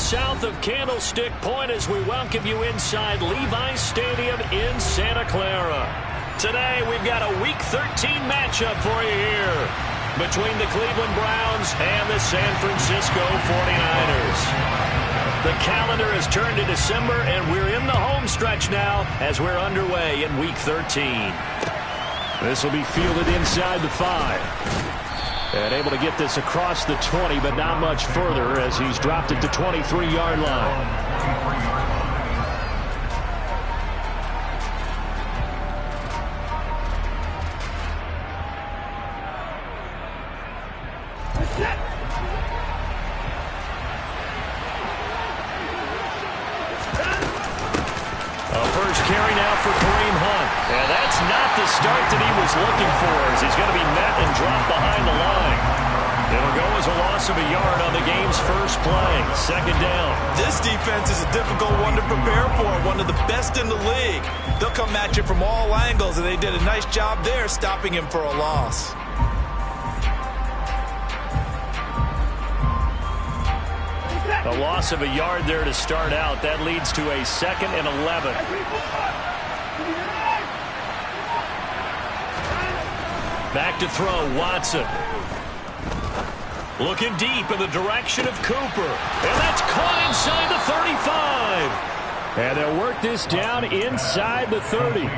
south of Candlestick Point as we welcome you inside Levi's Stadium in Santa Clara. Today, we've got a Week 13 matchup for you here between the Cleveland Browns and the San Francisco 49ers. The calendar has turned to December, and we're in the home stretch now as we're underway in Week 13. This will be fielded inside the 5. And able to get this across the 20, but not much further as he's dropped it to 23-yard line. Carry now for Kareem Hunt. And that's not the start that he was looking for as he's going to be met and dropped behind the line. It'll go as a loss of a yard on the game's first play. Second down. This defense is a difficult one to prepare for. One of the best in the league. They'll come at you from all angles, and they did a nice job there stopping him for a loss. A loss of a yard there to start out. That leads to a 2nd and 11. Back to throw, Watson. Looking deep in the direction of Cooper. And that's caught inside the 35. And they'll work this down inside the 30.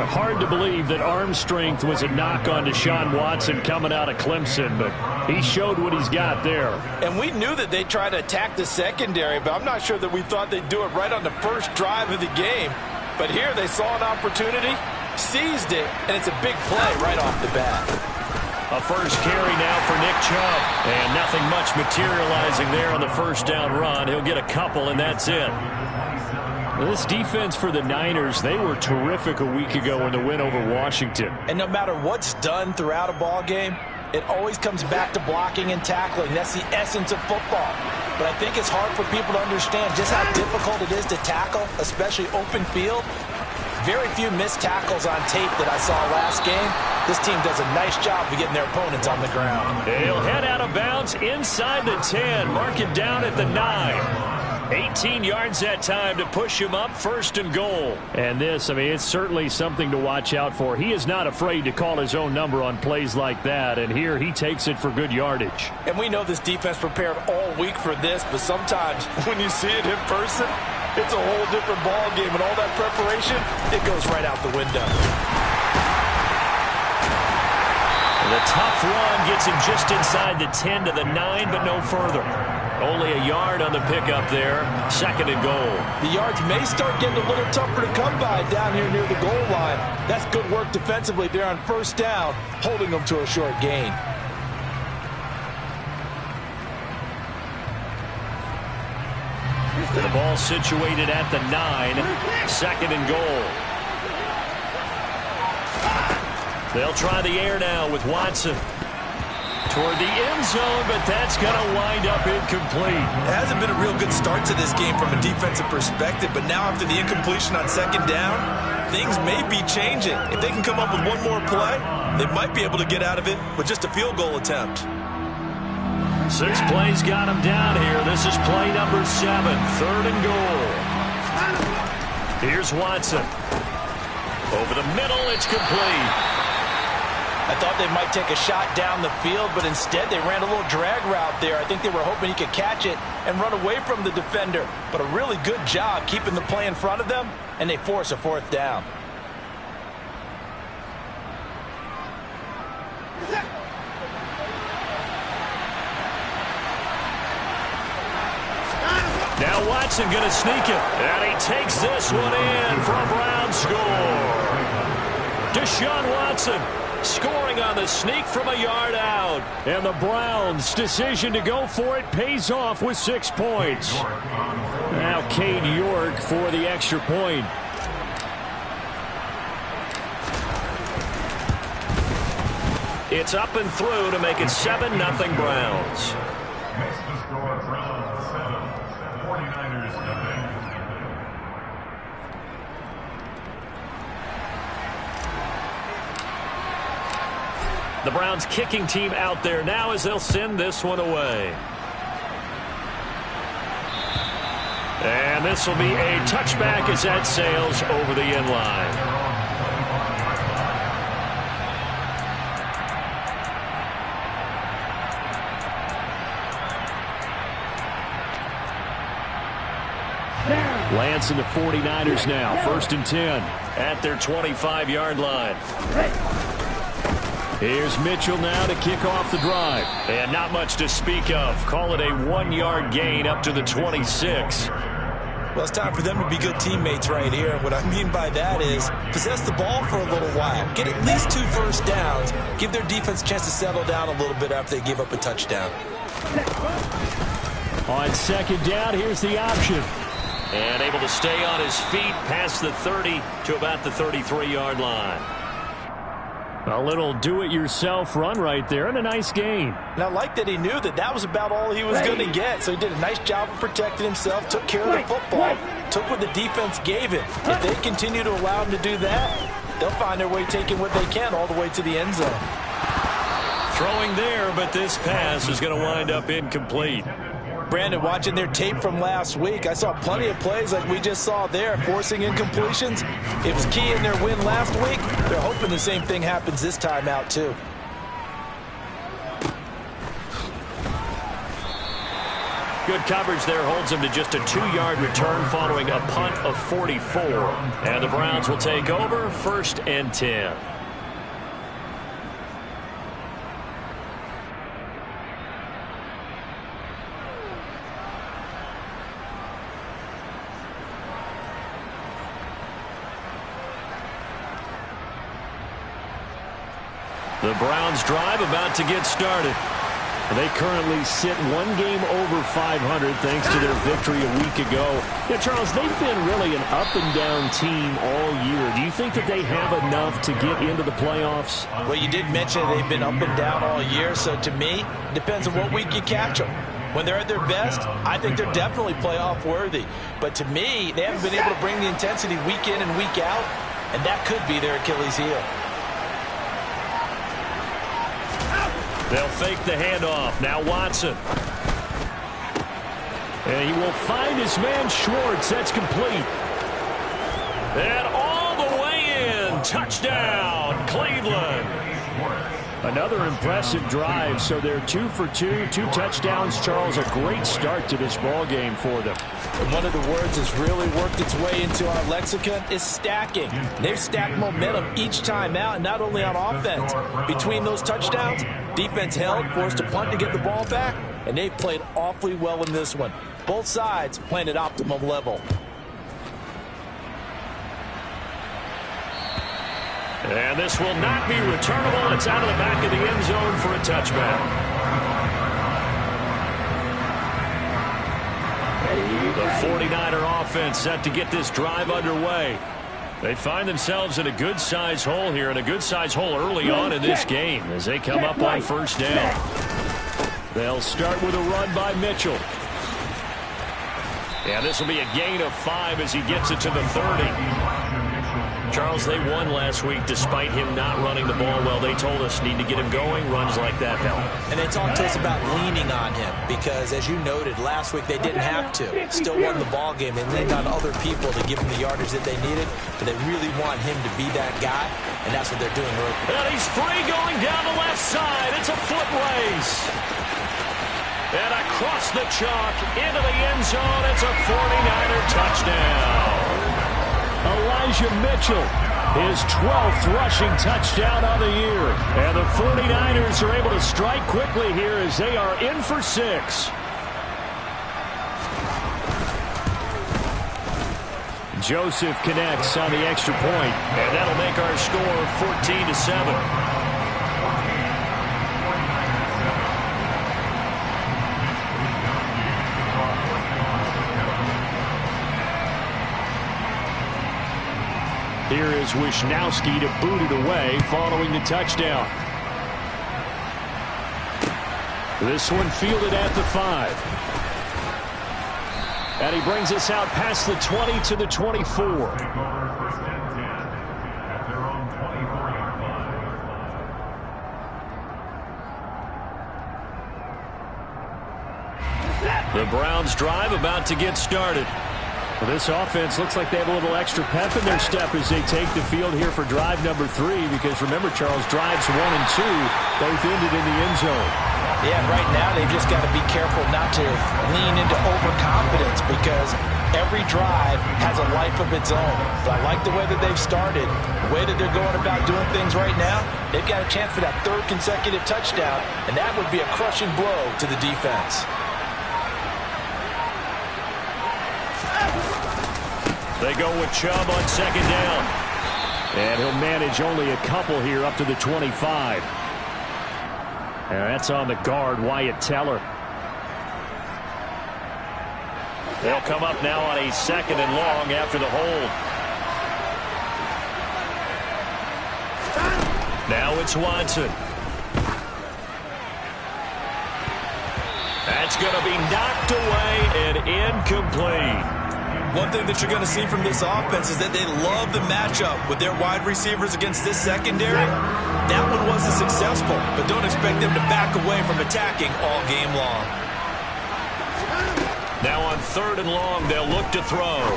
Hard to believe that arm strength was a knock on Deshaun Watson coming out of Clemson, but he showed what he's got there. And we knew that they'd try to attack the secondary, but I'm not sure that we thought they'd do it right on the first drive of the game. But here they saw an opportunity, seized it, and it's a big play right off the bat. A first carry now for Nick Chubb. And nothing much materializing there on the first down run. He'll get a couple, and that's it. This defense for the Niners, they were terrific a week ago in the win over Washington. And no matter what's done throughout a ball game, it always comes back to blocking and tackling. That's the essence of football. But I think it's hard for people to understand just how difficult it is to tackle, especially open field. Very few missed tackles on tape that I saw last game. This team does a nice job of getting their opponents on the ground. He'll head out of bounds inside the 10. Mark it down at the 9. 18 yards that time to push him up, 1st and goal. And this, I mean, it's certainly something to watch out for. He is not afraid to call his own number on plays like that, and here he takes it for good yardage. And we know this defense prepared all week for this, but sometimes when you see it in person, it's a whole different ball game, and all that preparation, it goes right out the window. The tough run gets him just inside the 10 to the 9, but no further. Only a yard on the pickup there. 2nd and goal. The yards may start getting a little tougher to come by down here near the goal line. That's good work defensively there on first down, holding them to a short gain. The ball situated at the 9. 2nd and goal. They'll try the air now with Watson. Toward the end zone, but that's going to wind up incomplete. It hasn't been a real good start to this game from a defensive perspective, but now after the incompletion on 2nd down, things may be changing. If they can come up with one more play, they might be able to get out of it with just a field goal attempt. 6 plays got him down here. This is play number 7, 3rd and goal. Here's Watson. Over the middle, it's complete. I thought they might take a shot down the field, but instead they ran a little drag route there. I think they were hoping he could catch it and run away from the defender. But a really good job keeping the play in front of them, and they force a 4th down. Now Watson going to sneak it. And he takes this one in for a Brown score. Deshaun Watson scoring on the sneak from a yard out. And the Browns' decision to go for it pays off with 6 points. Now Cade York for the extra point. It's up and through to make it 7-0 Browns. Makes the score Browns 7, 49ers nothing. The Browns kicking team out there now as they'll send this one away. And this will be a touchback as that sails over the end line. Lance and the 49ers now. 1st and 10 at their 25-yard line. Here's Mitchell now to kick off the drive. And not much to speak of. Call it a 1-yard gain up to the 26. Well, it's time for them to be good teammates right here. And what I mean by that is possess the ball for a little while. Get at least 2 first downs. Give their defense a chance to settle down a little bit after they give up a touchdown. On 2nd down, here's the option. And able to stay on his feet past the 30 to about the 33-yard line. A little do-it-yourself run right there and a nice gain. And I like that he knew that that was about all he was going to get. So he did a nice job of protecting himself, took care of the football, took what the defense gave him. If they continue to allow him to do that, they'll find their way taking what they can all the way to the end zone. Throwing there, but this pass is going to wind up incomplete. Brandon, watching their tape from last week, I saw plenty of plays like we just saw there, forcing incompletions. It was key in their win last week. They're hoping the same thing happens this time out, too. Good coverage there holds him to just a 2-yard return following a punt of 44. And the Browns will take over 1st and 10. The Browns drive about to get started. They currently sit 1 game over 500 thanks to their victory a week ago. Yeah, Charles, they've been really an up-and-down team all year. Do you think that they have enough to get into the playoffs? Well, you did mention they've been up and down all year, so to me, it depends on what week you catch them. When they're at their best, I think they're definitely playoff worthy. But to me, they haven't been able to bring the intensity week in and week out, and that could be their Achilles heel. They'll fake the handoff. Now Watson. And he will find his man Schwartz. That's complete. And all the way in. Touchdown, Cleveland. Another impressive drive. So they're 2 for 2, 2 touchdowns. Charles, a great start to this ball game for them. And one of the words that's really worked its way into our lexicon is stacking. They've stacked momentum each time out, and not only on offense. Between those touchdowns, defense held, forced a punt to get the ball back, and they've played awfully well in this one. Both sides playing at optimum level. And this will not be returnable. It's out of the back of the end zone for a touchback. The 49er offense set to get this drive underway. They find themselves in a good-sized hole here, and a good-sized hole early on in this game as they come up on 1st down. They'll start with a run by Mitchell. And this will be a gain of 5 as he gets it to the 30. Charles, they won last week despite him not running the ball well. They told us need to get him going. Runs like that help. And they talked to us about leaning on him because, as you noted, last week they didn't have to. Still won the ball game. They leaned on other people to give them the yardage that they needed, but they really want him to be that guy, and that's what they're doing. And he's free going down the left side. It's a foot race. And across the chalk into the end zone. It's a 49er touchdown. Elijah Mitchell, his 12th rushing touchdown on the year. And the 49ers are able to strike quickly here as they are in for 6. Joseph connects on the extra point, and that'll make our score 14-7. Here is Wisnowski to boot it away following the touchdown. This one fielded at the 5. And he brings us out past the 20 to the 24. The Browns drive about to get started. Well, this offense looks like they have a little extra pep in their step as they take the field here for drive number 3, because remember, Charles, drives 1 and 2 both ended in the end zone. Yeah, right now they've just got to be careful not to lean into overconfidence, because every drive has a life of its own. But I like the way that they've started, the way that they're going about doing things right now. They've got a chance for that 3rd consecutive touchdown, and that would be a crushing blow to the defense. They go with Chubb on 2nd down. And he'll manage only a couple here up to the 25. And that's on the guard, Wyatt Teller. They'll come up now on a 2nd and long after the hold. Now it's Watson. That's going to be knocked away and incomplete. One thing that you're going to see from this offense is that they love the matchup with their wide receivers against this secondary. That one wasn't successful, but don't expect them to back away from attacking all game long. Now on 3rd and long, they'll look to throw.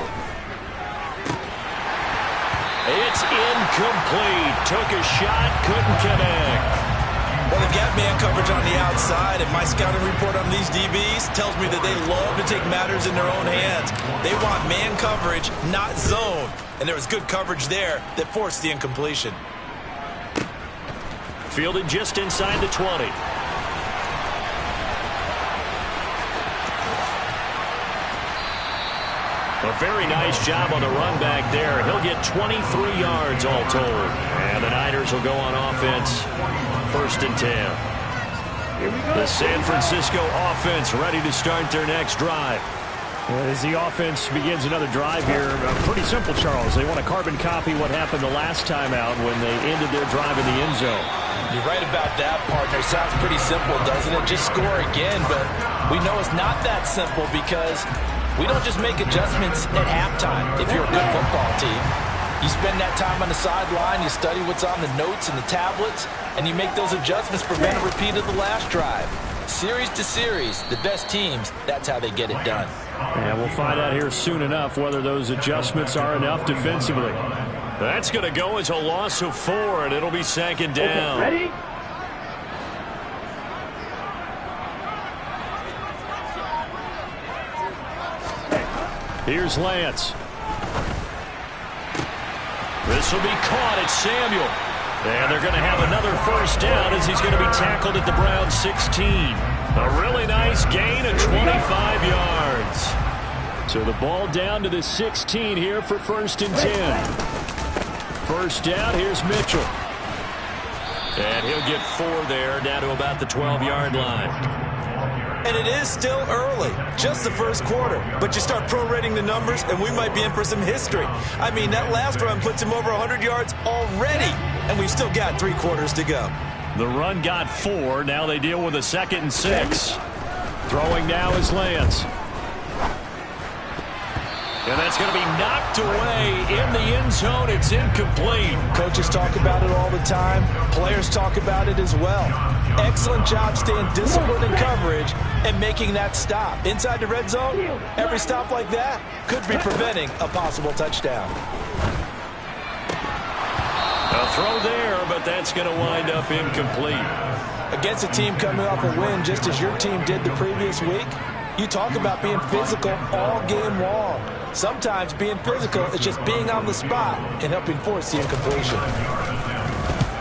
It's incomplete. Took a shot, couldn't connect. Well, they've got man coverage on the outside, and my scouting report on these DBs tells me that they love to take matters in their own hands. They want man coverage, not zone. And there was good coverage there that forced the incompletion. Fielded just inside the 20. A very nice job on the run back there. He'll get 23 yards all told. And the Niners will go on offense. 1st and 10. The San Francisco offense ready to start their next drive. As the offense begins another drive here, pretty simple, Charles. They want to carbon copy what happened the last time out when they ended their drive in the end zone. You're right about that, partner. Sounds pretty simple, doesn't it? Just score again, but we know it's not that simple, because we don't just make adjustments at halftime if you're a good football team. You spend that time on the sideline, you study what's on the notes and the tablets, and you make those adjustments, prevent a repeat of the last drive. Series to series, the best teams, that's how they get it done. And we'll find out here soon enough whether those adjustments are enough defensively. That's going to go as a loss of 4, and it'll be 2nd down. Okay, ready? Here's Lance. This will be caught at Samuel. And they're going to have another 1st down as he's going to be tackled at the Browns 16. A really nice gain of 25 yards. So the ball down to the 16 here for 1st and 10. 1st down, here's Mitchell. And he'll get 4 there, down to about the 12-yard line. And it is still early, just the 1st quarter. But you start prorating the numbers, and we might be in for some history. I mean, that last run puts him over 100 yards already, and we've still got 3 quarters to go. The run got 4. Now they deal with a 2nd and 6. Throwing now is Lance. And that's going to be knocked away in the end zone. It's incomplete. Coaches talk about it all the time. Players talk about it as well. Excellent job staying disciplined in coverage and making that stop. Inside the red zone, every stop like that could be preventing a possible touchdown. A throw there, but that's going to wind up incomplete. Against a team coming off a win just as your team did the previous week, you talk about being physical all game long. Sometimes being physical is just being on the spot and helping force the incompletion.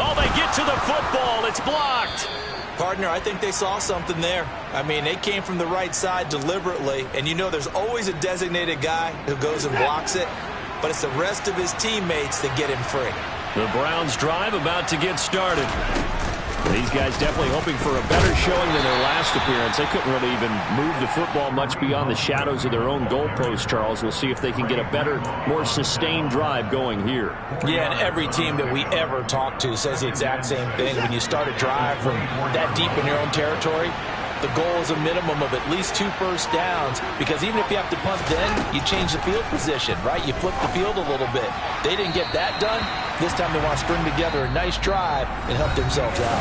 Oh, they get to the football. It's blocked. Partner, I think they saw something there. I mean, they came from the right side deliberately, and you know there's always a designated guy who goes and blocks it, but it's the rest of his teammates that get him free. The Browns drive about to get started. These guys definitely hoping for a better showing than their last appearance. They couldn't really even move the football much beyond the shadows of their own goalpost, Charles. We'll see if they can get a better, more sustained drive going here. Yeah, and every team that we ever talk to says the exact same thing. When you start a drive from that deep in your own territory, the goal is a minimum of at least 2 first downs, because even if you have to punt then, you change the field position, right? You flip the field a little bit. They didn't get that done. This time they want to string together a nice drive and help themselves out.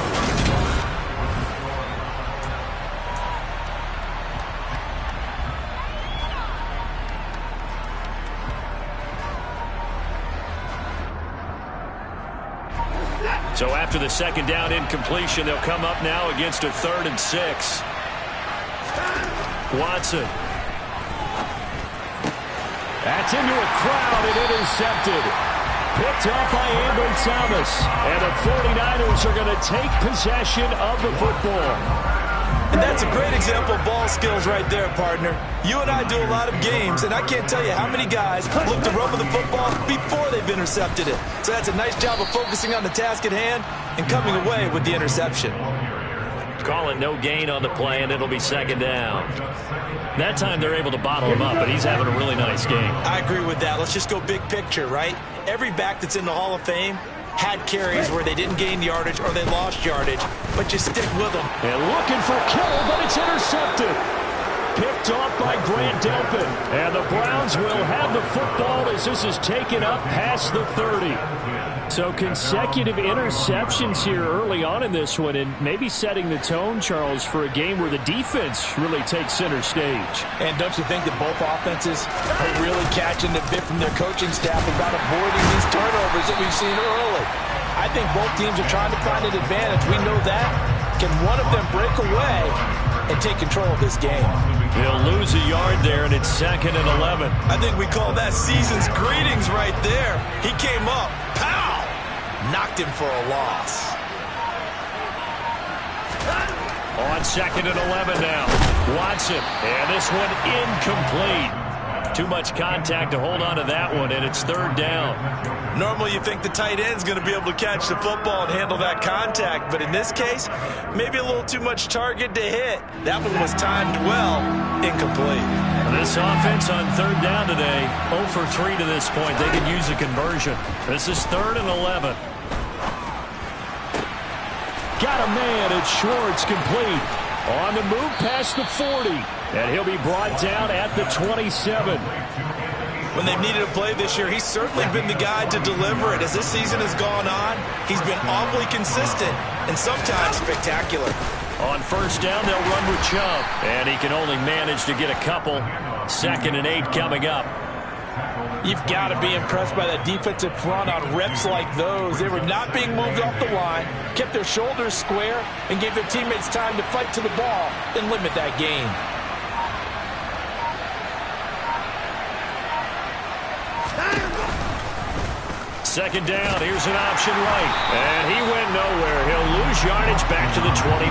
So after the second down incompletion, they'll come up now against a 3rd and 6. Watson. That's into a crowd and intercepted. Picked up by Ambry Thomas. And the 49ers are going to take possession of the football. And that's a great example of ball skills right there, partner. You and I do a lot of games, and I can't tell you how many guys look to run with the football before they've intercepted it. So that's a nice job of focusing on the task at hand and coming away with the interception. Call it no gain on the play, and it'll be second down. That time they're able to bottle him up, but he's having a really nice game. I agree with that. Let's just go big picture, right? Every back that's in the Hall of Fame had carries where they didn't gain yardage or they lost yardage, but you stick with them. And looking for Kittle, but it's intercepted. Picked off by Grant Delpit. And the Browns will have the football as this is taken up past the 30. So consecutive interceptions here early on in this one, and maybe setting the tone, Charles, for a game where the defense really takes center stage. And don't you think that both offenses are really catching the bit from their coaching staff about avoiding these turnovers that we've seen early? I think both teams are trying to find an advantage. We know that. Can one of them break away and take control of this game? He'll lose a yard there, and it's 2nd and 11. I think we call that season's greetings right there. He came up. Pow! Knocked him for a loss. On 2nd and 11 now. Watson. And this one incomplete. Too much contact to hold on to that one, and it's 3rd down. Normally you think the tight end's going to be able to catch the football and handle that contact, but in this case, maybe a little too much target to hit. That one was timed well, incomplete. This offense on 3rd down today, 0 for 3 to this point. They could use a conversion. This is 3rd and 11. Got a man at Schwartz, complete. On the move past the 40. And he'll be brought down at the 27. When they've needed a play this year, he's certainly been the guy to deliver it. As this season has gone on, he's been awfully consistent and sometimes spectacular. On 1st down, they'll run with Chubb. And he can only manage to get a couple. 2nd and 8 coming up. You've got to be impressed by that defensive front on reps like those. They were not being moved off the line, kept their shoulders square, and gave their teammates time to fight to the ball and limit that gain. Second down, here's an option right. And he went nowhere. He'll lose yardage back to the 29.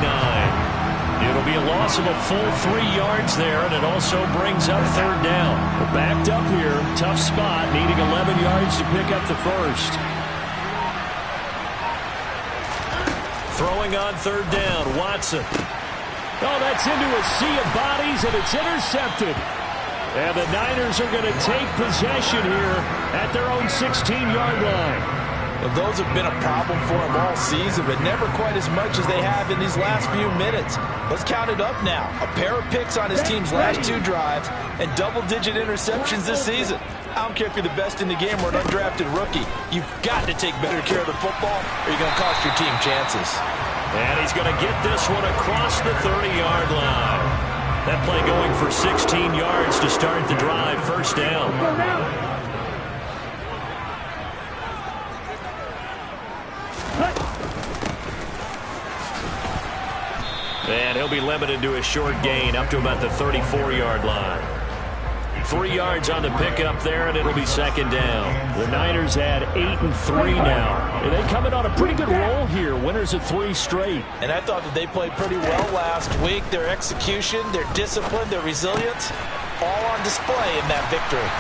It'll be a loss of a full 3 yards there, and it also brings up 3rd down. We're backed up here. Tough spot, needing 11 yards to pick up the first. Throwing on 3rd down, Watson. Oh, that's into a sea of bodies, and it's intercepted. And the Niners are going to take possession here at their own 16-yard line. Well, those have been a problem for him all season, but never quite as much as they have in these last few minutes. Let's count it up now. A pair of picks on his team's last 2 drives and double-digit interceptions this season. I don't care if you're the best in the game or an undrafted rookie. You've got to take better care of the football or you're going to cost your team chances. And he's going to get this one across the 30-yard line. That play going for 16 yards to start the drive. 1st down. And he'll be limited to a short gain up to about the 34-yard line. 3 yards on the pickup there, and it'll be 2nd down. The Niners had 8-3 now. And they come in on a pretty good roll here. Winners of 3 straight. And I thought that they played pretty well last week. Their execution, their discipline, their resilience, all on display in that victory.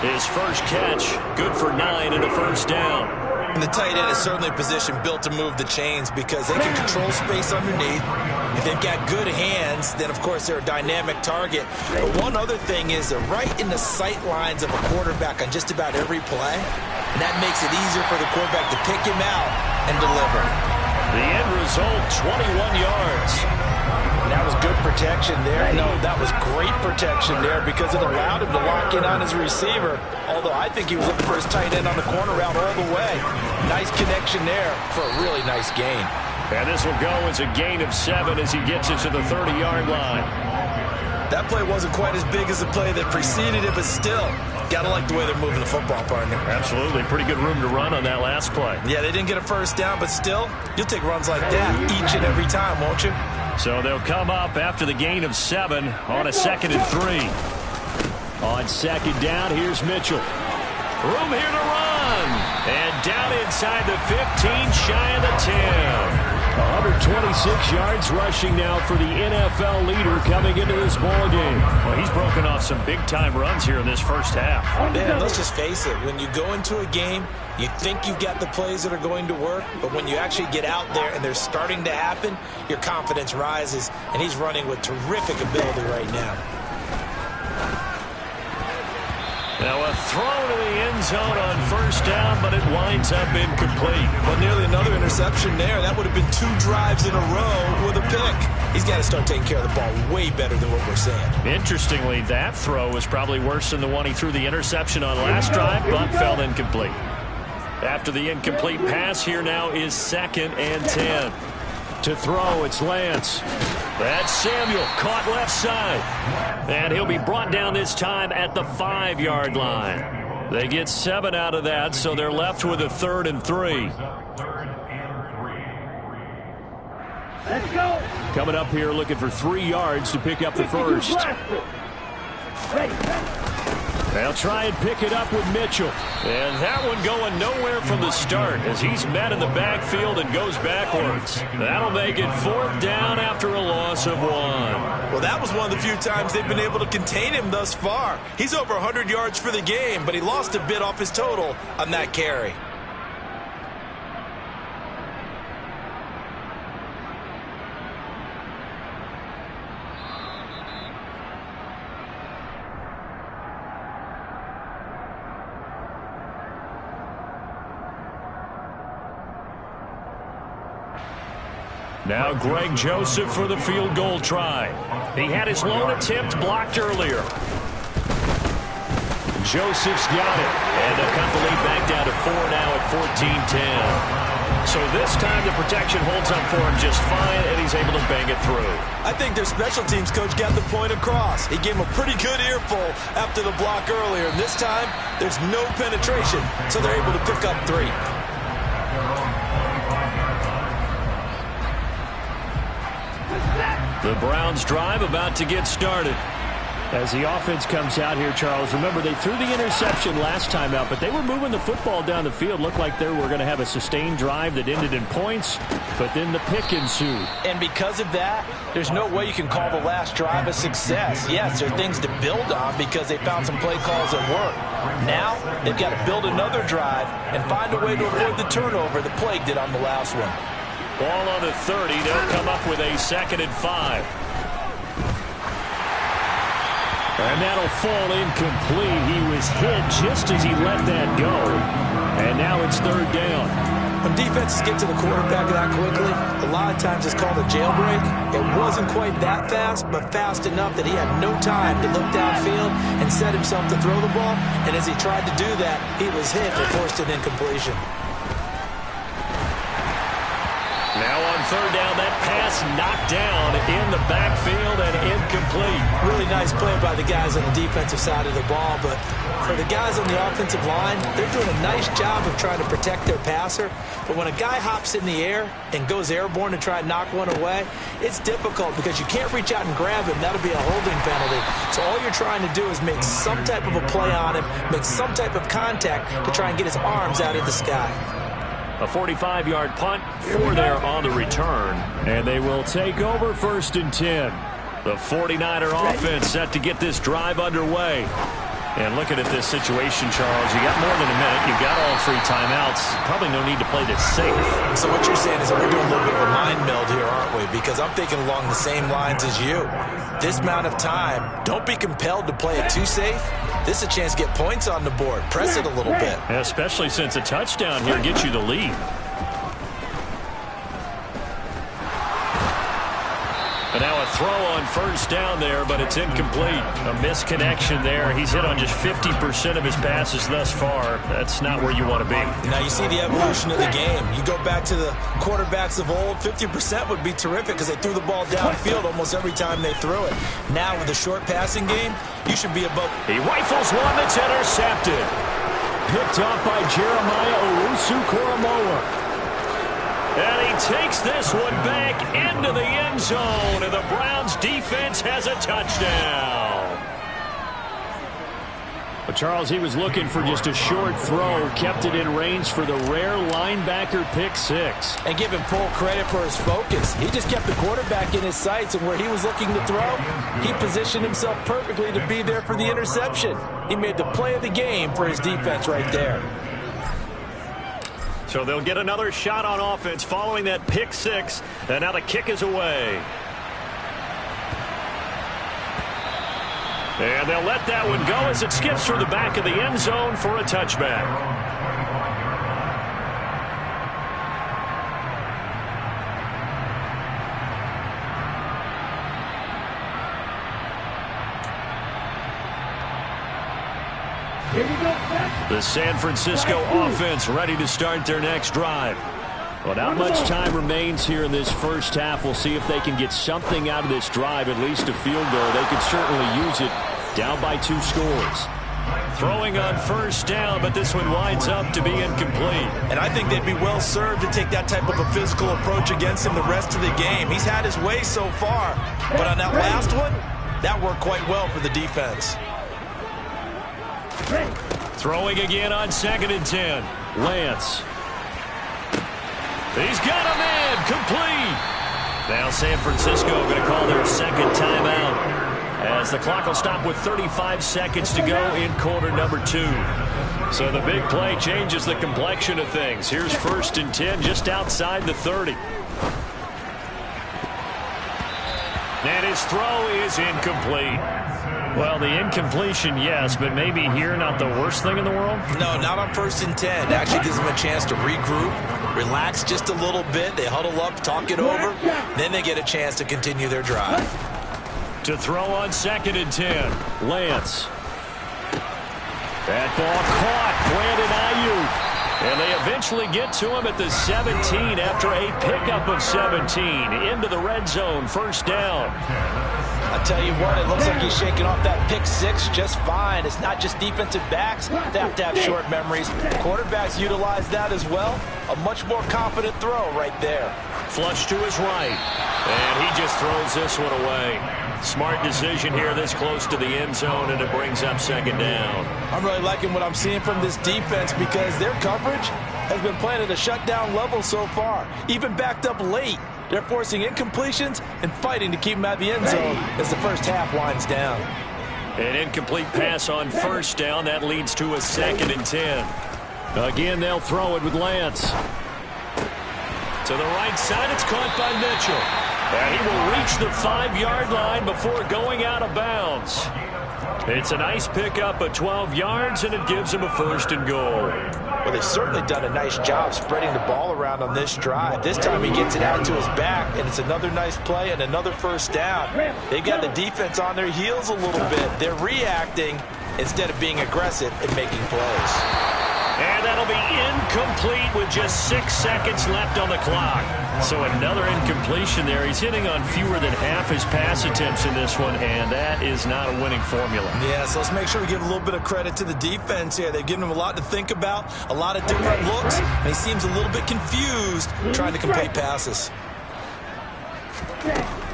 His first catch, good for 9 and a 1st down. And the tight end is certainly a position built to move the chains because they can control space underneath. If they've got good hands, then, of course, they're a dynamic target. But one other thing is they're right in the sight lines of a quarterback on just about every play. And that makes it easier for the quarterback to pick him out and deliver. The end result, 21 yards. And that was good protection there. No, that was great protection there because it allowed him to lock in on his receiver. Although I think he was looking for his tight end on the corner route all the way. Nice connection there for a really nice gain. And this will go as a gain of 7 as he gets it to the 30-yard line. That play wasn't quite as big as the play that preceded it, but still, got to like the way they're moving the football, partner. Absolutely. Pretty good room to run on that last play. Yeah, they didn't get a first down, but still, you'll take runs like that each and every time, won't you? So they'll come up after the gain of 7 on a 2nd and 3. On 2nd down, here's Mitchell. Room here to run. And down inside the 15, shy of the 10. 126 yards rushing now for the NFL leader coming into this ball game. Well, he's broken off some big-time runs here in this first half. Man, let's just face it. When you go into a game, you think you've got the plays that are going to work, but when you actually get out there and they're starting to happen, your confidence rises, and he's running with terrific ability right now. Now a throw to the end zone on first down, but it winds up incomplete. Well, nearly another interception there. That would have been 2 drives in a row with a pick. He's got to start taking care of the ball way better than what we're saying. Interestingly, that throw was probably worse than the one he threw the interception on last drive, but fell incomplete. After the incomplete pass, here now is 2nd and 10. To throw, it's Lance. That's Samuel, caught left side. And he'll be brought down this time at the 5-yard line. They get 7 out of that, so they're left with a 3rd and 3. Let's go. Coming up here looking for 3 yards to pick up the first. They'll try and pick it up with Mitchell. And that one going nowhere from the start as he's met in the backfield and goes backwards. That'll make it 4th down after a loss of 1. Well, that was one of the few times they've been able to contain him thus far. He's over 100 yards for the game, but he lost a bit off his total on that carry. Now Greg Joseph for the field goal try. He had his lone attempt blocked earlier. Joseph's got it. And they'll cut the lead back down to 4 now at 14-10. So this time the protection holds up for him just fine, and he's able to bang it through. I think their special teams coach got the point across. He gave him a pretty good earful after the block earlier. And this time, there's no penetration, so they're able to pick up 3. The Browns drive about to get started. As the offense comes out here, Charles, remember they threw the interception last time out, but they were moving the football down the field. Looked like they were going to have a sustained drive that ended in points, but then the pick ensued. And because of that, there's no way you can call the last drive a success. Yes, there are things to build on because they found some play calls that work. Now, they've got to build another drive and find a way to avoid the turnover that plagued it on the last one. Ball on the 30. They'll come up with a 2nd and 5. And that'll fall incomplete. He was hit just as he let that go. And now it's 3rd down. When defenses get to the quarterback that quickly, a lot of times it's called a jailbreak. It wasn't quite that fast, but fast enough that he had no time to look downfield and set himself to throw the ball. And as he tried to do that, he was hit and forced an incompletion. Now on 3rd down, that pass knocked down in the backfield and incomplete. Really nice play by the guys on the defensive side of the ball, but for the guys on the offensive line, they're doing a nice job of trying to protect their passer. But when a guy hops in the air and goes airborne to try and knock one away, it's difficult because you can't reach out and grab him. That'll be a holding penalty. So all you're trying to do is make some type of a play on him, make some type of contact to try and get his arms out of the sky. A 45-yard punt, 4 there on the return. And they will take over 1st and 10. The 49er offense set to get this drive underway. And looking at this situation, Charles, you got more than a minute. You've got all 3 timeouts. Probably no need to play this safe. So what you're saying is that we're doing a little bit of a mind meld here, aren't we? Because I'm thinking along the same lines as you. This amount of time, don't be compelled to play it too safe. This is a chance to get points on the board. Press it a little bit. Especially since a touchdown here gets you the lead. And now a throw on first down there, but it's incomplete. A misconnection there. He's hit on just 50% of his passes thus far. That's not where you want to be. Now you see the evolution of the game. You go back to the quarterbacks of old, 50% would be terrific because they threw the ball downfield almost every time they threw it. Now with the short passing game, you should be above. He rifles one that's intercepted. Picked off by Jeremiah Owusu-Koramoah. And he takes this one back into the end zone, and the Browns defense has a touchdown. But Charles, he was looking for just a short throw, kept it in range for the rare linebacker pick six. And give him full credit for his focus. He just kept the quarterback in his sights, and where he was looking to throw, he positioned himself perfectly to be there for the interception. He made the play of the game for his defense right there. So they'll get another shot on offense following that pick six, and now the kick is away. And they'll let that one go as it skips through the back of the end zone for a touchback. The San Francisco offense ready to start their next drive. Well, not much time remains here in this first half. We'll see if they can get something out of this drive, at least a field goal. They could certainly use it, down by 2 scores. Throwing on first down, but this one winds up to be incomplete. And I think they'd be well served to take that type of a physical approach against him the rest of the game. He's had his way so far, but on that last one, that worked quite well for the defense. Throwing again on 2nd and 10. Lance. He's got him in. Complete. Now San Francisco going to call their second timeout, as the clock will stop with 35 seconds to go in quarter number 2. So the big play changes the complexion of things. Here's 1st and 10 just outside the 30. And his throw is incomplete. Well, the incompletion, yes, but maybe here not the worst thing in the world? No, not on 1st and 10. It actually gives them a chance to regroup, relax just a little bit. They huddle up, talk it over. Then they get a chance to continue their drive. To throw on 2nd and 10. Lance. That ball caught. Brandon Ayuk. And they eventually get to him at the 17 after a pickup of 17. Into the red zone. First down. I tell you what, it looks like he's shaking off that pick six just fine. It's not just defensive backs. They have to have short memories. Quarterbacks utilize that as well. A much more confident throw right there. Flush to his right. And he just throws this one away. Smart decision here this close to the end zone, and it brings up 2nd down. I'm really liking what I'm seeing from this defense because their coverage has been playing at a shutdown level so far. Even backed up late. They're forcing incompletions and fighting to keep them out of the end zone as the first half winds down. An incomplete pass on first down. That leads to a 2nd and 10. Again, they'll throw it with Lance. To the right side, it's caught by Mitchell. And he will reach the 5-yard line before going out of bounds. It's a nice pickup of 12 yards, and it gives him a 1st and goal. Well, they've certainly done a nice job spreading the ball around on this drive. This time he gets it out to his back, and it's another nice play and another first down. They've got the defense on their heels a little bit. They're reacting instead of being aggressive and making plays. And that'll be incomplete with just 6 seconds left on the clock. So another incompletion there. He's hitting on fewer than half his pass attempts in this one, and that is not a winning formula. Yeah, so let's make sure we give a little bit of credit to the defense here. They've given him a lot to think about, a lot of different looks, and he seems a little bit confused trying to complete passes.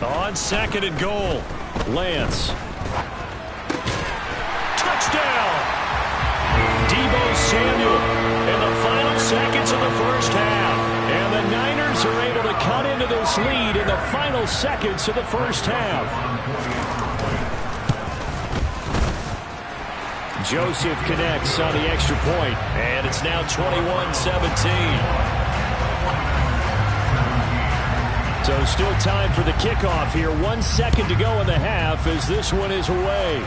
On 2nd and goal, Lance. Touchdown! Deebo Samuel in the final seconds of the first half. And the Niners are able to cut into this lead in the final seconds of the first half. Joseph connects on the extra point. And it's now 21-17. So still time for the kickoff here. 1 second to go in the half as this one is away.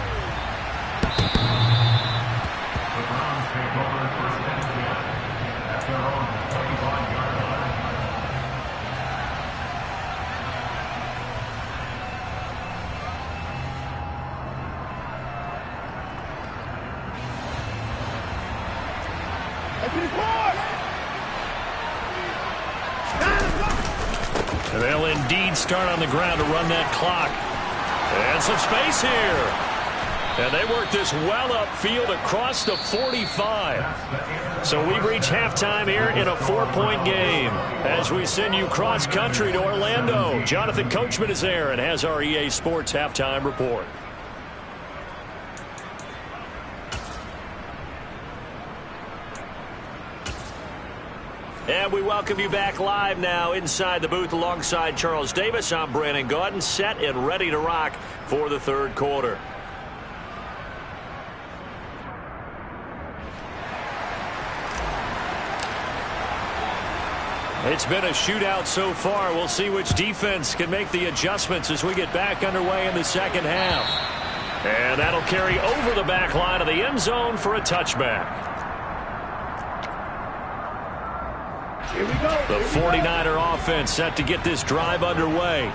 And they'll indeed start on the ground to run that clock. And some space here. And they work this well upfield across the 45. So we've reached halftime here in a 4-point game. As we send you cross-country to Orlando, Jonathan Coachman is there and has our EA Sports halftime report. And we welcome you back live now inside the booth alongside Charles Davis. I'm Brandon Gaudin, set and ready to rock for the third quarter. It's been a shootout so far. We'll see which defense can make the adjustments as we get back underway in the second half. And that'll carry over the back line of the end zone for a touchback. Here we go. The 49er offense set to get this drive underway.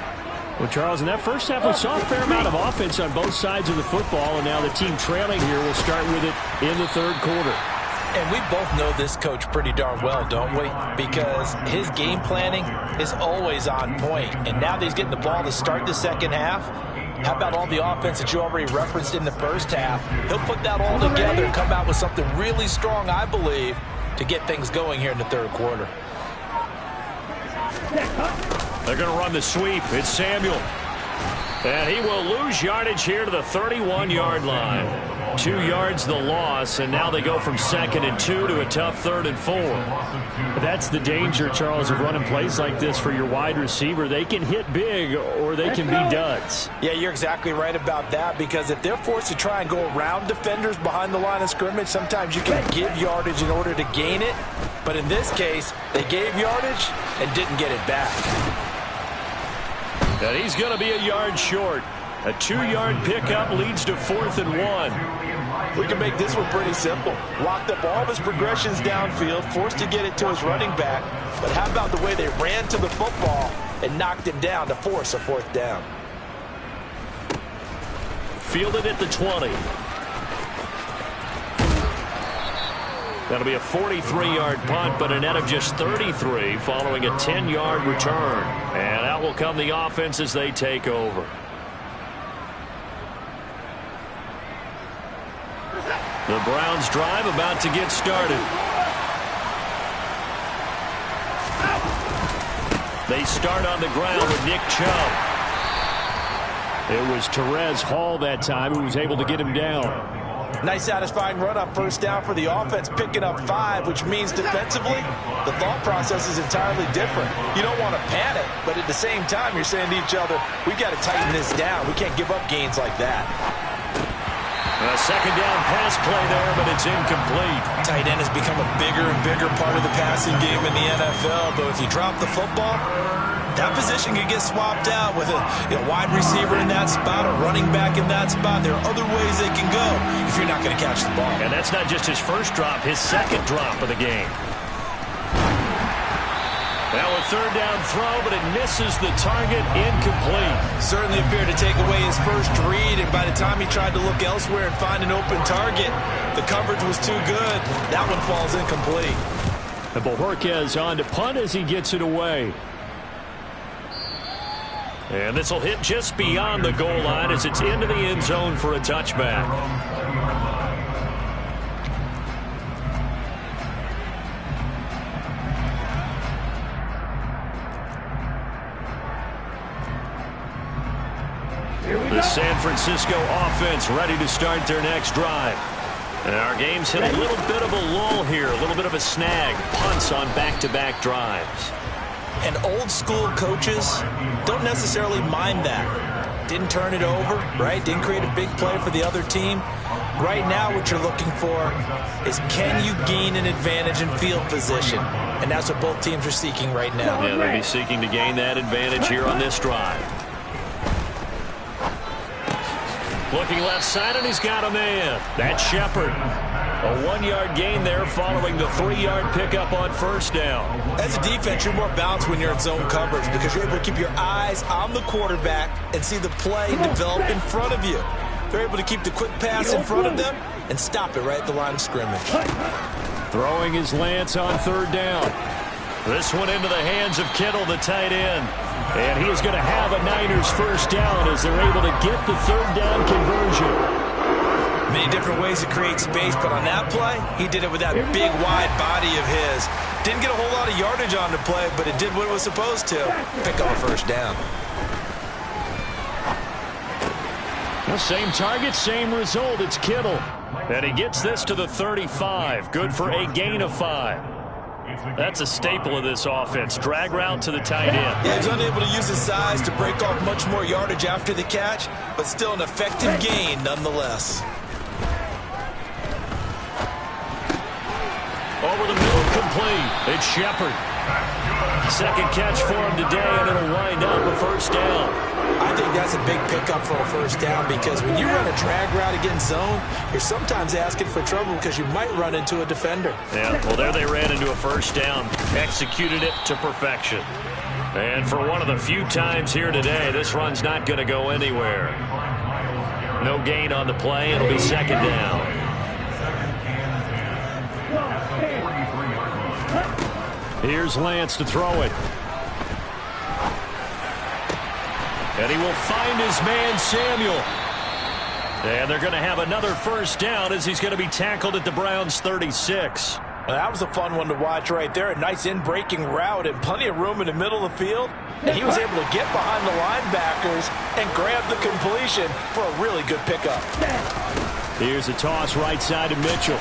Well, Charles, in that first half, we saw a fair amount of offense on both sides of the football, and now the team trailing here will start with it in the third quarter. And we both know this coach pretty darn well, don't we? Because his game planning is always on point. And now that he's getting the ball to start the second half, how about all the offense that you already referenced in the first half? He'll put that all together and come out with something really strong, I believe, to get things going here in the third quarter. They're going to run the sweep. It's Samuel. And he will lose yardage here to the 31-yard line. 2 yards the loss, and now they go from 2nd and 2 to a tough 3rd and 4. That's the danger, Charles, of running plays like this for your wide receiver. They can hit big or they can be duds. Yeah, you're exactly right about that, because if they're forced to try and go around defenders behind the line of scrimmage, sometimes you can give yardage in order to gain it. But in this case, they gave yardage and didn't get it back. And he's going to be a yard short. A 2-yard pickup leads to 4th and 1. We can make this one pretty simple. Locked up all of his progressions downfield, forced to get it to his running back. But how about the way they ran to the football and knocked him down to force a 4th down? Fielded at the 20. That'll be a 43-yard punt, but a net of just 33 following a 10-yard return. And out will come the offense as they take over. The Browns drive about to get started. They start on the ground with Nick Chubb. It was Therese Hall that time who was able to get him down. Nice satisfying run on first down for the offense, picking up 5, which means defensively, the thought process is entirely different. You don't want to panic, but at the same time, you're saying to each other, we've got to tighten this down. We can't give up gains like that. A second down pass play there, but it's incomplete. Tight end has become a bigger and bigger part of the passing game in the NFL, but if you drop the football, that position could get swapped out with a wide receiver in that spot, a running back in that spot. There are other ways they can go if you're not going to catch the ball. And that's not just his first drop, his second drop of the game. Now a third down throw, but it misses the target, incomplete. Certainly appeared to take away his first read, and by the time he tried to look elsewhere and find an open target, the coverage was too good. That one falls incomplete. And Bojorquez on to punt as he gets it away. And this will hit just beyond the goal line as it's into the end zone for a touchback. The San Francisco offense ready to start their next drive. And our game's hit a little bit of a lull here, a little bit of a snag. Punts on back-to-back drives. And old school coaches don't necessarily mind that. Didn't turn it over, right? Didn't create a big play for the other team. Right now what you're looking for is, can you gain an advantage in field position? And that's what both teams are seeking right now. Yeah, they'll be seeking to gain that advantage here on this drive. Looking left side, and he's got a man. That's Shepard. A 1-yard gain there following the 3-yard pickup on first down. As a defense, you're more balanced when you're in zone coverage because you're able to keep your eyes on the quarterback and see the play develop in front of you. They're able to keep the quick pass in front of them and stop it right at the line of scrimmage. Throwing his Lance on third down. This one into the hands of Kittle, the tight end. And he is going to have a Niners first down as they're able to get the third down conversion. Many different ways to create space, but on that play, he did it with that big, wide body of his. Didn't get a whole lot of yardage on the play, but it did what it was supposed to. Pick up a first down. The same target, same result. It's Kittle. And he gets this to the 35. Good for a gain of 5. That's a staple of this offense. Drag route to the tight end. Yeah, he's unable to use his size to break off much more yardage after the catch, but still an effective gain nonetheless. Over the middle, complete. It's Shepard. Second catch for him today, and it'll wind up a first down. I think that's a big pickup for a first down because when you run a drag route against zone, you're sometimes asking for trouble because you might run into a defender. Yeah, well, there they ran into a first down. Executed it to perfection. And for one of the few times here today, this run's not going to go anywhere. No gain on the play. It'll be second down. Here's Lance to throw it. And he will find his man, Samuel. And they're going to have another first down as he's going to be tackled at the Browns' 36. Well, that was a fun one to watch right there. A nice in-breaking route and plenty of room in the middle of the field. And he was able to get behind the linebackers and grab the completion for a really good pickup. Here's a toss right side to Mitchell.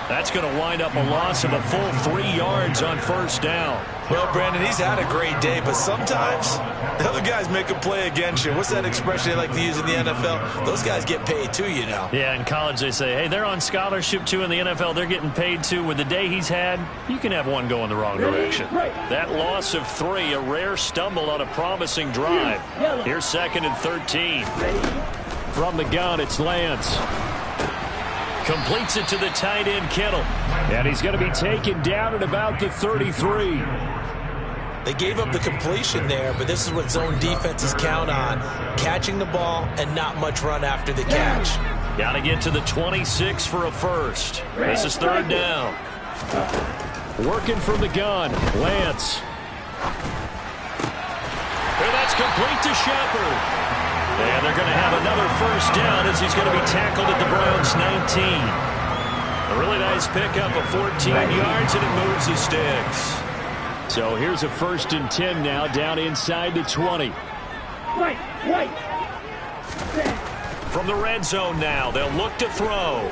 That's going to wind up a loss of a full 3 yards on first down. Well, Brandon, he's had a great day, but sometimes the other guys make a play against you. What's that expression they like to use in the NFL? Those guys get paid too, you know. Yeah, in college they say, hey, they're on scholarship too. In the NFL, they're getting paid too. With the day he's had, you can have one go in the wrong direction. That loss of 3, a rare stumble on a promising drive. Here's second and 13. From the gun, it's Lance. Completes it to the tight end, Kittle. And he's going to be taken down at about the 33. They gave up the completion there, but this is what zone defenses count on. Catching the ball and not much run after the catch. Got to get to the 26 for a first. This is third down. Working from the gun, Lance. And that's complete to Shepard. And they're going to have another first down as he's going to be tackled at the Browns' 19. A really nice pickup of 14 yards, and it moves the sticks. So here's a first and 10 now, down inside the 20. From the red zone now, they'll look to throw.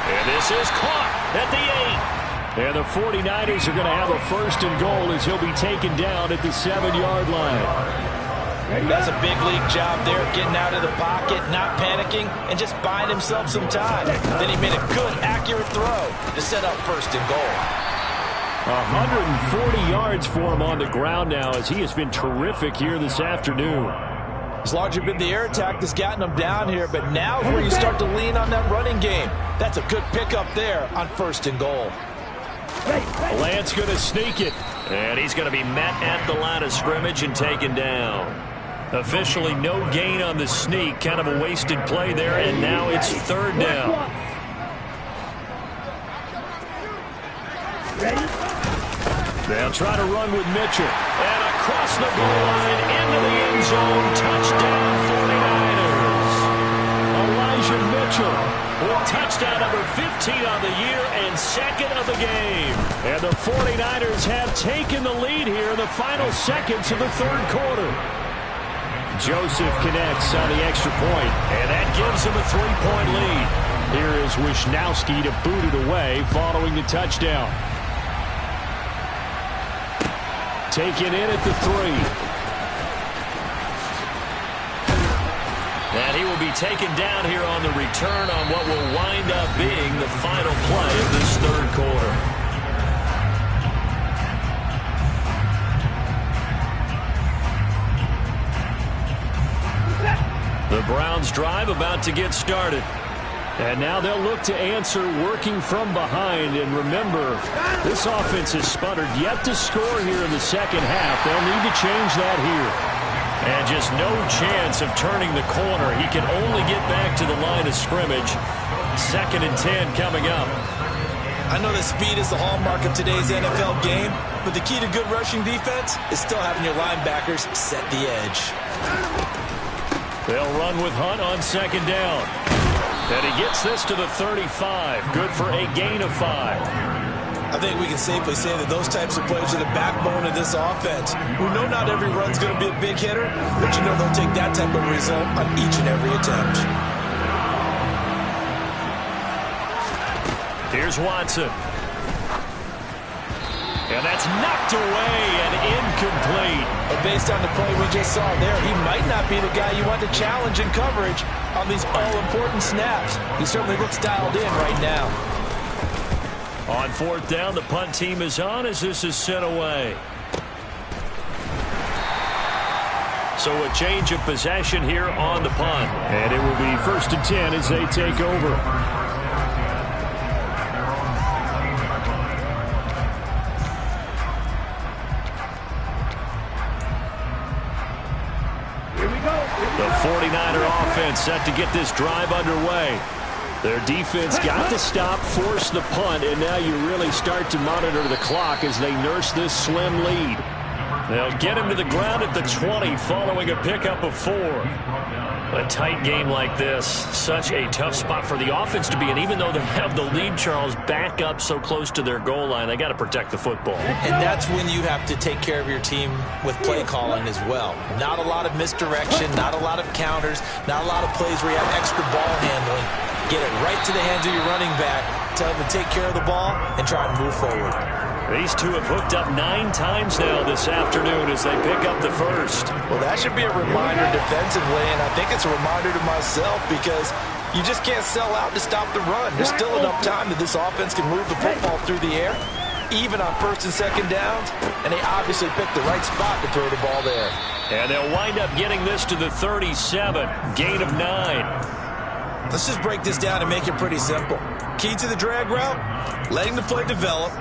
And this is caught at the 8. And the 49ers are going to have a first and goal as he'll be taken down at the 7-yard line. That's a big league job there, getting out of the pocket, not panicking, and just buying himself some time. Then he made a good, accurate throw to set up first and goal. 140 yards for him on the ground now as he has been terrific here this afternoon. It's largely been the air attack that's gotten him down here, but now is where you start to lean on that running game. That's a good pickup there on first and goal. Lance going to sneak it. And he's going to be met at the line of scrimmage and taken down. Officially no gain on the sneak. Kind of a wasted play there, and now it's third down. They'll try to run with Mitchell. And across the goal line into the end zone. Touchdown 49ers. Elijah Mitchell. With touchdown number 15 on the year and second of the game. And the 49ers have taken the lead here in the final seconds of the third quarter. Joseph connects on the extra point. And that gives him a 3-point lead. Here is Wisnowski to boot it away following the touchdown. Taken in at the 3. And he will be taken down here on the return on what will wind up being the final play of this third quarter. The Browns drive about to get started. And now they'll look to answer working from behind. And remember, this offense has sputtered yet to score here in the second half. They'll need to change that here. And just no chance of turning the corner. He can only get back to the line of scrimmage. 2nd and 10 coming up. I know that speed is the hallmark of today's NFL game, but the key to good rushing defense is still having your linebackers set the edge. They'll run with Hunt on 2nd down. And he gets this to the 35. Good for a gain of 5. I think we can safely say that those types of plays are the backbone of this offense. We know not every run's going to be a big hitter, but you know they'll take that type of result on each and every attempt. Here's Watson. And that's knocked away and incomplete. But based on the play we just saw there, he might not be the guy you want to challenge in coverage on these all-important snaps. He certainly looks dialed in right now. On 4th down, the punt team is on as this is sent away. So a change of possession here on the punt. And it will be 1st and 10 as they take over. The 49er offense set to get this drive underway. Their defense got the stop, forced the punt, and now you really start to monitor the clock as they nurse this slim lead. They'll get him to the ground at the 20 following a pickup of 4. A tight game like this, such a tough spot for the offense to be in. Even though they have the lead, Charles, back up so close to their goal line, they got to protect the football. And that's when you have to take care of your team with play calling as well. Not a lot of misdirection, not a lot of counters, not a lot of plays where you have extra ball handling. Get it right to the hands of your running back, tell him to take care of the ball, and try and move forward. These two have hooked up 9 times now this afternoon as they pick up the first. Well, that should be a reminder defensively, and I think it's a reminder to myself because you just can't sell out to stop the run. There's still enough time that this offense can move the football through the air, even on 1st and 2nd downs, and they obviously picked the right spot to throw the ball there. And they'll wind up getting this to the 37, gain of 9. Let's just break this down and make it pretty simple. Key to the drag route, letting the play develop,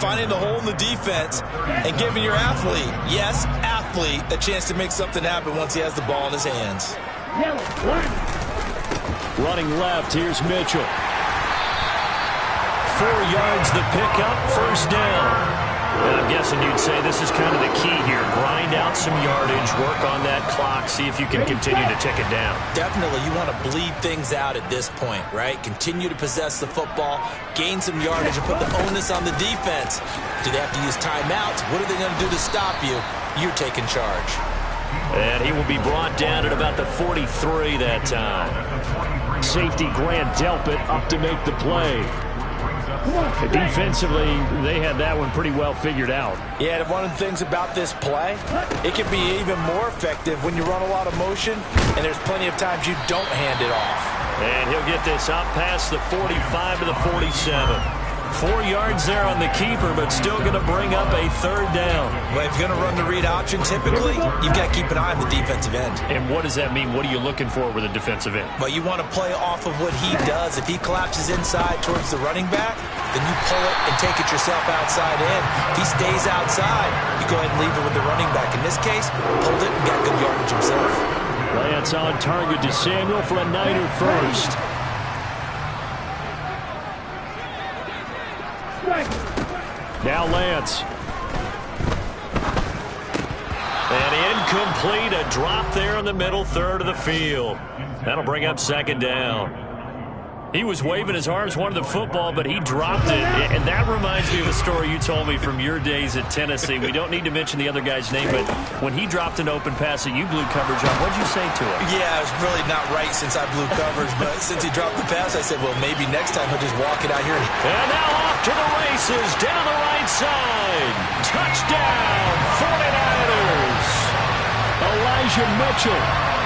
finding the hole in the defense, and giving your athlete, yes, athlete, a chance to make something happen once he has the ball in his hands. Running left, here's Mitchell. 4 yards the pickup, 1st down. And I'm guessing you'd say this is kind of the key here. Grind out some yardage, work on that clock, see if you can continue to tick it down. Definitely, you want to bleed things out at this point, right? Continue to possess the football, gain some yardage, and put the onus on the defense. Do they have to use timeouts? What are they going to do to stop you? You're taking charge. And he will be brought down at about the 43 that time. Safety Grant Delpit up to make the play. Defensively, they had that one pretty well figured out. Yeah, and one of the things about this play, it can be even more effective when you run a lot of motion, and there's plenty of times you don't hand it off. And he'll get this up past the 45 to the 47. 4 yards there on the keeper, but still going to bring up a 3rd down. Well, if you're going to run the read option, typically, you've got to keep an eye on the defensive end. And what does that mean? What are you looking for with a defensive end? Well, you want to play off of what he does. If he collapses inside towards the running back, then you pull it and take it yourself outside in. If he stays outside, you go ahead and leave it with the running back. In this case, pulled it and got good yardage himself. Lance on target to Samuel for a Niner first. Now Lance. And incomplete, a drop there in the middle third of the field. That'll bring up 2nd down. He was waving his arms, wanted the football, but he dropped it. And that reminds me of a story you told me from your days at Tennessee. We don't need to mention the other guy's name, but when he dropped an open pass that you blew coverage on, what'd you say to him? Yeah, it was really not right since I blew coverage, but since he dropped the pass, I said, well, maybe next time he'll just walk it out here. And now off to the races, down the right side. Touchdown, 49ers. Elijah Mitchell,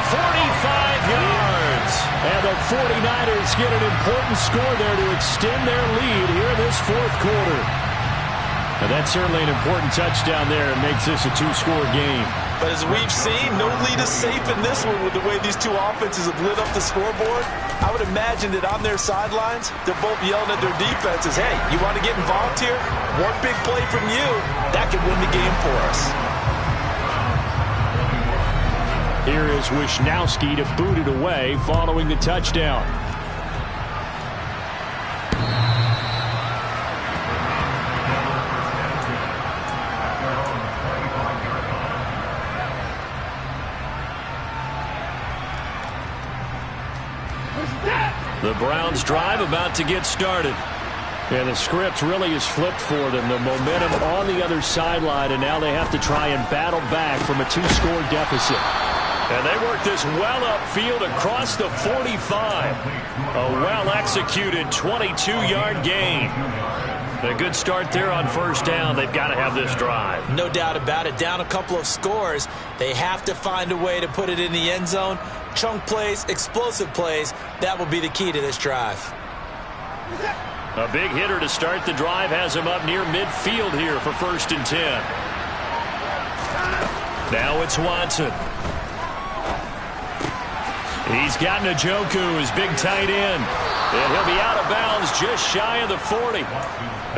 45 yards. And the 49ers get an important score there to extend their lead here in this 4th quarter. And that's certainly an important touchdown there. It makes this a 2-score game. But as we've seen, no lead is safe in this one with the way these two offenses have lit up the scoreboard. I would imagine that on their sidelines, they're both yelling at their defenses, hey, you want to get involved here? One big play from you, that could win the game for us. Here is Wisnowski to boot it away following the touchdown. The Browns drive about to get started. Yeah, the script really is flipped for them. The momentum on the other sideline, and now they have to try and battle back from a 2-score deficit. And they work this well upfield across the 45. A well-executed 22-yard gain. A good start there on first down. They've got to have this drive. No doubt about it. Down a couple of scores. They have to find a way to put it in the end zone. Chunk plays, explosive plays. That will be the key to this drive. A big hitter to start the drive has him up near midfield here for 1st and 10. Now it's Watson. He's got Njoku, his big tight end. And he'll be out of bounds just shy of the 40.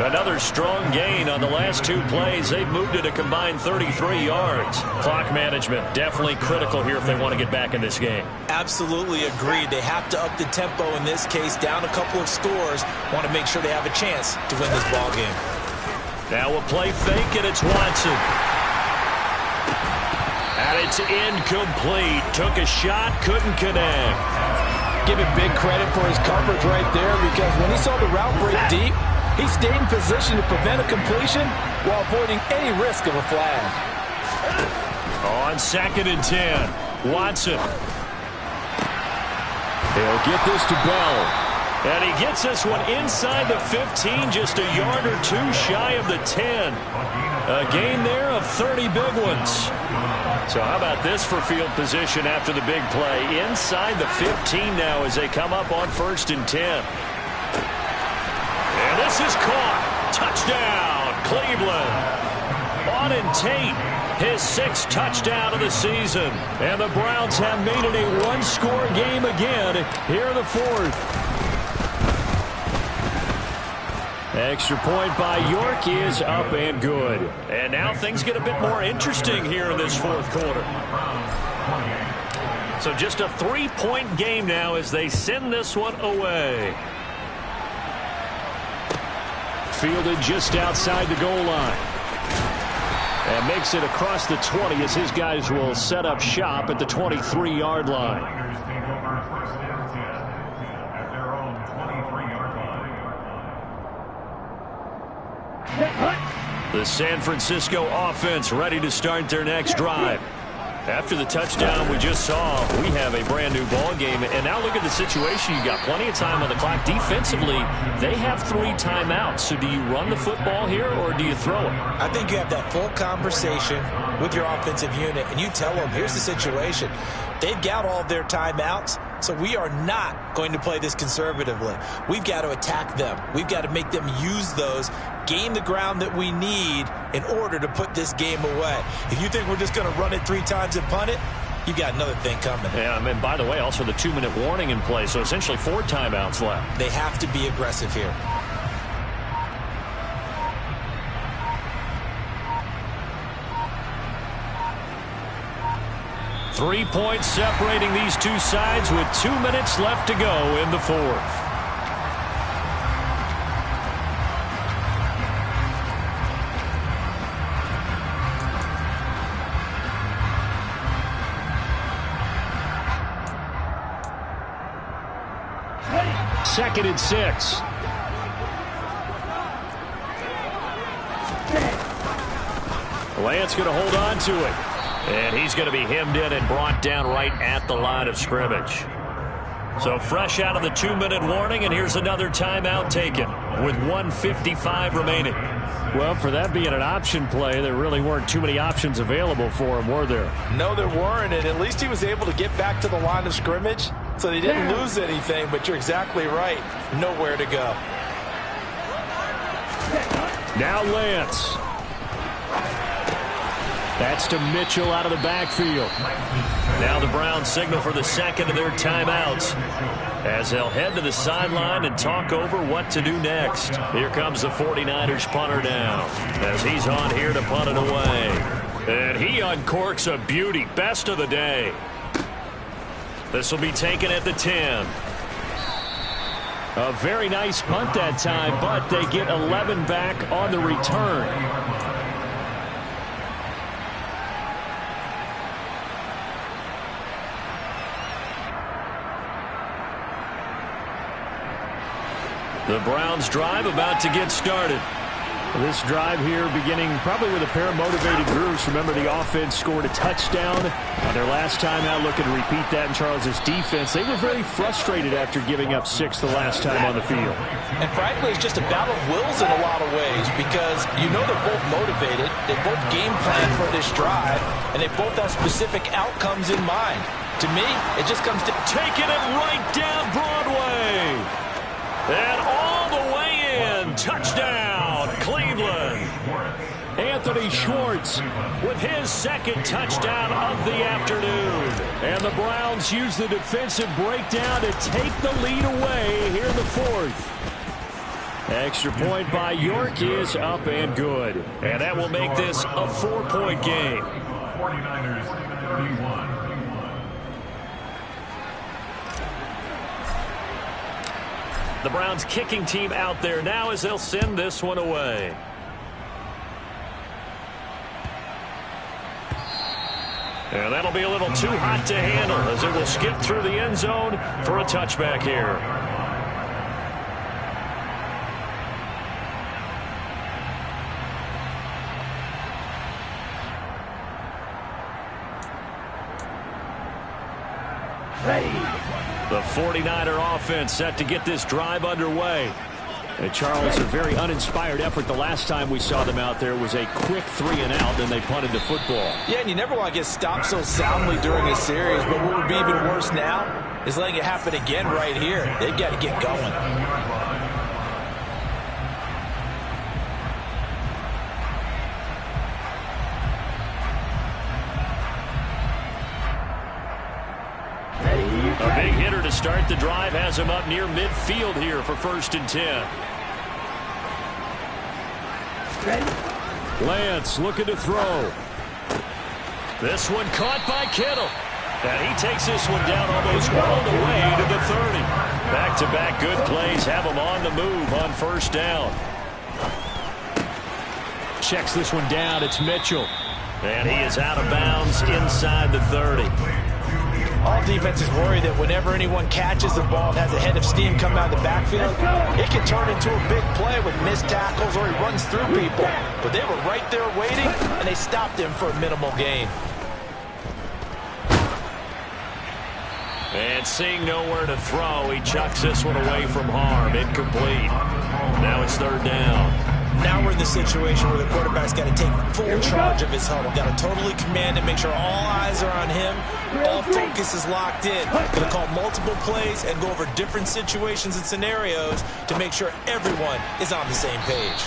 Another strong gain on the last 2 plays. They've moved it a combined 33 yards. Clock management definitely critical here if they want to get back in this game. Absolutely agreed. They have to up the tempo in this case. Down a couple of scores. Want to make sure they have a chance to win this ball game. Now a play fake, and it's Watson. And it's incomplete. Took a shot, couldn't connect. Give him big credit for his coverage right there, because when he saw the route break deep, he stayed in position to prevent a completion while avoiding any risk of a flag. On 2nd and 10, Watson. He'll get this to Bell. And he gets this one inside the 15, just a yard or 2 shy of the 10. A gain there of 30 big ones. So how about this for field position after the big play? Inside the 15 now as they come up on 1st and 10. And this is caught. Touchdown, Cleveland. Auden Tate, his 6th touchdown of the season. And the Browns have made it a 1-score game again here in the 4th. Extra point by York is up and good. And now things get a bit more interesting here in this 4th quarter. So just a 3-point game now as they send this one away. Fielded just outside the goal line. And makes it across the 20 as his guys will set up shop at the 23-yard line. The San Francisco offense ready to start their next drive. After the touchdown we just saw, we have a brand new ball game. And now look at the situation. You got plenty of time on the clock. Defensively, they have 3 timeouts. So do you run the football here or do you throw it? I think you have that full conversation with your offensive unit, and you tell them, here's the situation. They've got all of their timeouts, so we are not going to play this conservatively. We've got to attack them. We've got to make them use those, gain the ground that we need in order to put this game away. If you think we're just going to run it 3 times and punt it, you got another thing coming. Yeah, and by the way, also the 2-minute warning in play, so essentially 4 timeouts left. They have to be aggressive here. Three points separating these two sides with 2 minutes left to go in the 4th. Second and 6. Lance going to hold on to it. And he's going to be hemmed in and brought down right at the line of scrimmage. So fresh out of the 2-minute warning, and here's another timeout taken with 1:55 remaining. Well, for that being an option play, there really weren't too many options available for him, were there? No, there weren't, and at least he was able to get back to the line of scrimmage, so they didn't lose anything, but you're exactly right. Nowhere to go. Now Lance. That's to Mitchell out of the backfield. Now the Browns signal for the second of their timeouts as they'll head to the sideline and talk over what to do next. Here comes the 49ers punter down as he's on here to punt it away. And he uncorks a beauty. Best of the day. This will be taken at the 10. A very nice punt that time, but they get 11 back on the return. The Browns drive about to get started. This drive here beginning probably with a pair of motivated groups. Remember, the offense scored a touchdown on their last time out, looking to repeat that in Charles' defense. They were very frustrated after giving up 6 the last time on the field. And frankly, it's just a battle of wills in a lot of ways because you know they're both motivated. They both game plan for this drive, and they both have specific outcomes in mind. To me, it just comes to taking it right down Broadway. And all the way in. Touchdown, Cleveland. Anthony Schwartz with his second touchdown of the afternoon. And the Browns use the defensive breakdown to take the lead away here in the fourth. Extra point by York is up and good. And that will make this a 4-point game. 49ers 31. The Browns kicking team out there now as they'll send this one away. And that'll be a little too hot to handle as it will skip through the end zone for a touchback here. The 49er offense set to get this drive underway. And Charles, a very uninspired effort. The last time we saw them out there was a quick 3-and-out, then they punted the football. Yeah, and you never want to get stopped so soundly during a series, but what would be even worse now is letting it happen again right here. They've got to get going. A big hitter to start the drive has him up near midfield here for 1st and 10. Lance looking to throw. This one caught by Kittle. And he takes this one down almost all the way to the 30. Back-to-back good plays have him on the move on 1st down. Checks this one down. It's Mitchell. And he is out of bounds inside the 30. All defenses worry that whenever anyone catches the ball and has a head of steam coming out of the backfield, it can turn into a big play with missed tackles or he runs through people. But they were right there waiting, and they stopped him for a minimal gain. And seeing nowhere to throw, he chucks this one away from harm. Incomplete. Now it's 3rd down. Now we're in the situation where the quarterback's got to take full charge of his huddle. Got to totally command and make sure all eyes are on him. All focus is locked in. Going to call multiple plays and go over different situations and scenarios to make sure everyone is on the same page.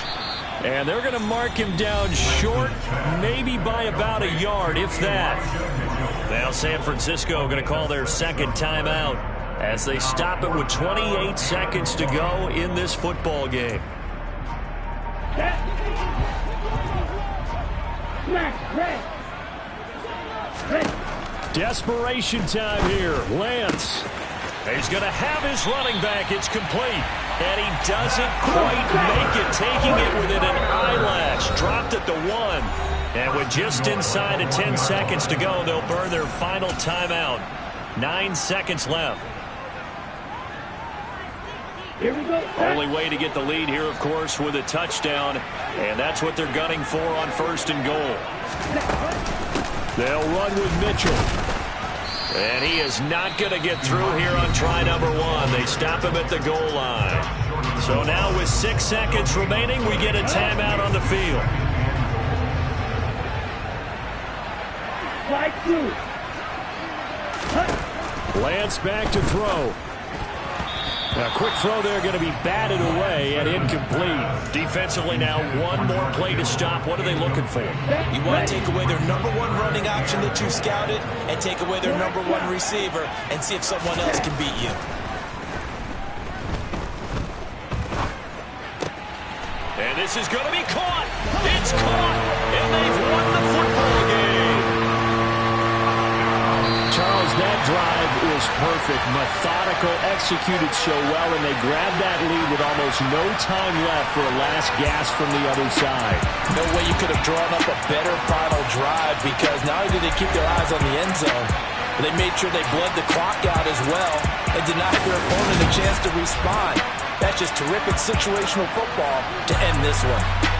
And they're going to mark him down short, maybe by about a yard, if that. Now San Francisco going to call their second timeout as they stop it with 28 seconds to go in this football game. Desperation time here. Lance. He's going to have his running back. It's complete. And he doesn't quite make it, taking it within an eyelash. Dropped at the 1. And with just inside of 10 seconds to go, they'll burn their final timeout. 9 seconds left. Here we go. Only way to get the lead here, of course, with a touchdown. And that's what they're gunning for on 1st and goal. They'll run with Mitchell. And he is not going to get through here on try number 1. They stop him at the goal line. So now with 6 seconds remaining, we get a timeout on the field. Slide through. Lance back to throw. A quick throw there, going to be batted away and incomplete. Defensively now, one more play to stop. What are they looking for? You want to take away their number 1 running option that you scouted and take away their number 1 receiver and see if someone else can beat you. And this is going to be caught. It's caught. And they've won the football game. Charles, that drive was perfect. Methodical, executed so well, and they grabbed that lead with almost no time left for a last gasp from the other side. No way you could have drawn up a better final drive because not only did they keep their eyes on the end zone, but they made sure they bled the clock out as well and denied their opponent a chance to respond. That's just terrific situational football to end this one.